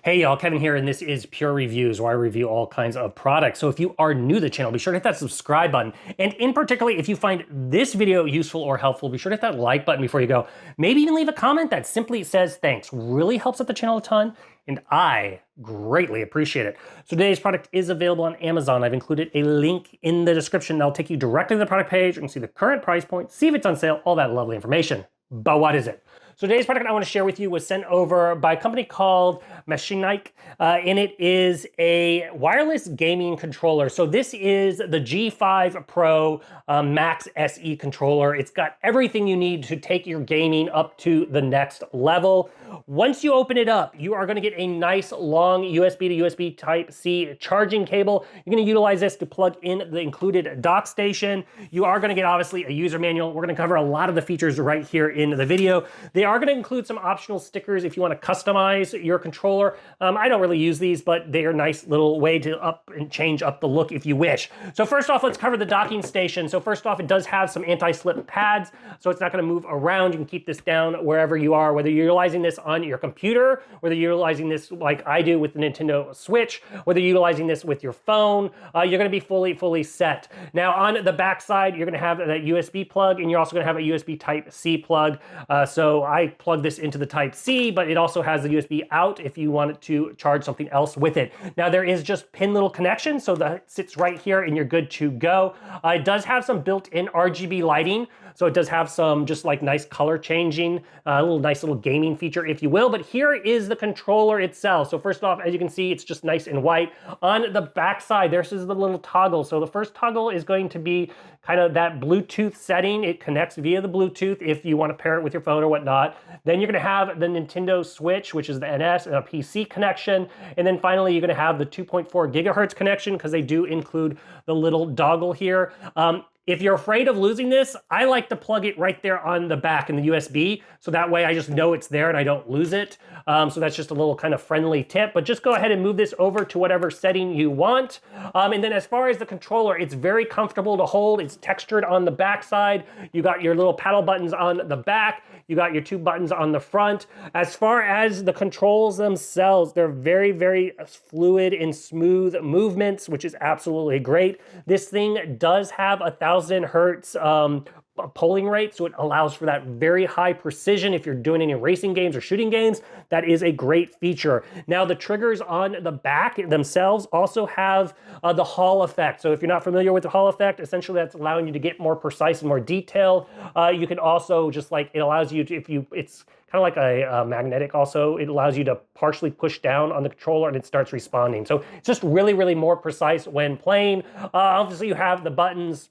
Hey y'all, Kevin here, and this is Pure Reviews, where I review all kinds of products. So if you are new to the channel, be sure to hit that subscribe button. And in particular, if you find this video useful or helpful, be sure to hit that like button before you go. Maybe even leave a comment that simply says thanks. Really helps out the channel a ton, and I greatly appreciate it. So today's product is available on Amazon. I've included a link in the description that'll take you directly to the product page. You can see the current price point, see if it's on sale, all that lovely information. But what is it? So today's product I want to share with you was sent over by a company called Machenike, and it is a wireless gaming controller. So this is the G5 Pro Max SE controller. It's got everything you need to take your gaming up to the next level. Once you open it up, you are going to get a nice long USB to USB Type-C charging cable. You're going to utilize this to plug in the included dock station. You are going to get obviously a user manual. We're going to cover a lot of the features right here in the video. They are going to include some optional stickers if you want to customize your controller. I don't really use these, but they are a nice little way to up and change up the look if you wish. So first off, let's cover the docking station. So first off, it does have some anti-slip pads, so it's not going to move around. You can keep this down wherever you are, whether you're utilizing this on your computer, whether you're utilizing this like I do with the Nintendo Switch, whether you're utilizing this with your phone, you're going to be fully set. Now on the back side, you're going to have that USB plug, and you're also going to have a USB Type-C plug. So I plug this into the Type-C, but it also has the USB out if you want to charge something else with it. Now there is just pin little connection, so that sits right here and you're good to go. It does have some built-in RGB lighting, so it does have some just like nice color changing, a nice little gaming feature, if you will. But here is the controller itself. So first off, as you can see, it's just nice and white. On the back side, this is the little toggle. So the first toggle is going to be kind of that Bluetooth setting. It connects via the Bluetooth if you want to pair it with your phone or whatnot. Then you're going to have the Nintendo Switch, which is the NS, and a PC connection. And then finally, you're going to have the 2.4 gigahertz connection, because they do include the little dongle here. If you're afraid of losing this, I like to plug it right there on the back in the USB, so that way I just know it's there and I don't lose it. So that's just a little kind of friendly tip, but just go ahead and move this over to whatever setting you want. And then as far as the controller, it's very comfortable to hold. It's textured on the back side. You got your little paddle buttons on the back. You got your two buttons on the front. As far as the controls themselves, they're very fluid and smooth movements, which is absolutely great. This thing does have 1,000 hertz polling rate, so it allows for that very high precision if you're doing any racing games or shooting games. That is a great feature. Now the triggers on the back themselves also have the Hall effect. So if you're not familiar with the Hall effect, essentially that's allowing you to get more precise and more detailed. You can also just like, it allows you to, it's kind of like a magnetic also, it allows you to partially push down on the controller and it starts responding. So it's just really more precise when playing. Obviously you have the buttons,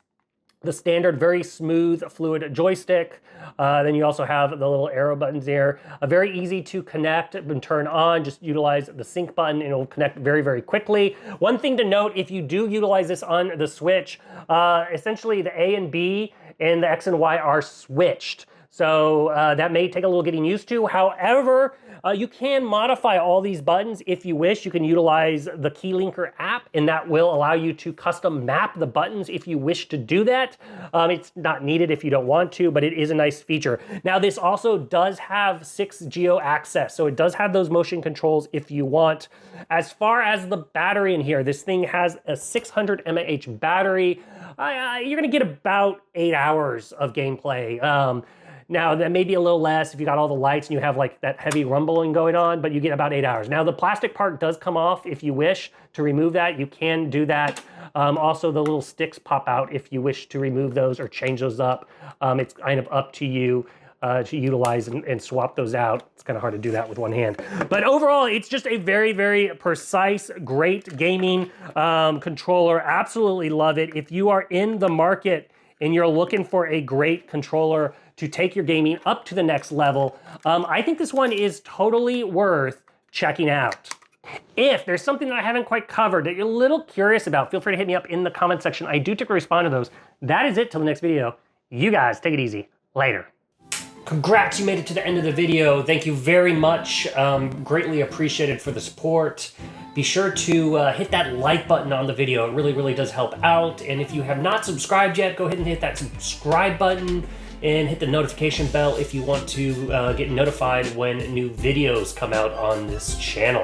the standard, very smooth, fluid joystick. Then you also have the little arrow buttons here. Very easy to connect and turn on. Just utilize the sync button and it'll connect very quickly. One thing to note, if you do utilize this on the Switch, essentially the A and B and the X and Y are switched. So that may take a little getting used to. However, you can modify all these buttons if you wish. You can utilize the Key Linker app, and that will allow you to custom map the buttons if you wish to do that. It's not needed if you don't want to, but it is a nice feature. Now, this also does have 6 geo access, so it does have those motion controls if you want. As far as the battery in here, this thing has a 600 mAh battery. You're gonna get about 8 hours of gameplay. Now, that may be a little less if you got all the lights and you have like that heavy rumbling going on, but you get about 8 hours. Now, the plastic part does come off if you wish to remove that. You can do that. Also, the little sticks pop out if you wish to remove those or change those up. It's kind of up to you to utilize and swap those out. It's kind of hard to do that with one hand. But overall, it's just a very precise, great gaming controller. Absolutely love it. If you are in the market and you're looking for a great controller to take your gaming up to the next level, I think this one is totally worth checking out. If there's something that I haven't quite covered that you're a little curious about, feel free to hit me up in the comment section. I do typically respond to those. That is it till the next video. You guys take it easy. Later. Congrats, you made it to the end of the video. Thank you very much. Greatly appreciated for the support. Be sure to hit that like button on the video. It really does help out. And if you have not subscribed yet, go ahead and hit that subscribe button and hit the notification bell if you want to get notified when new videos come out on this channel.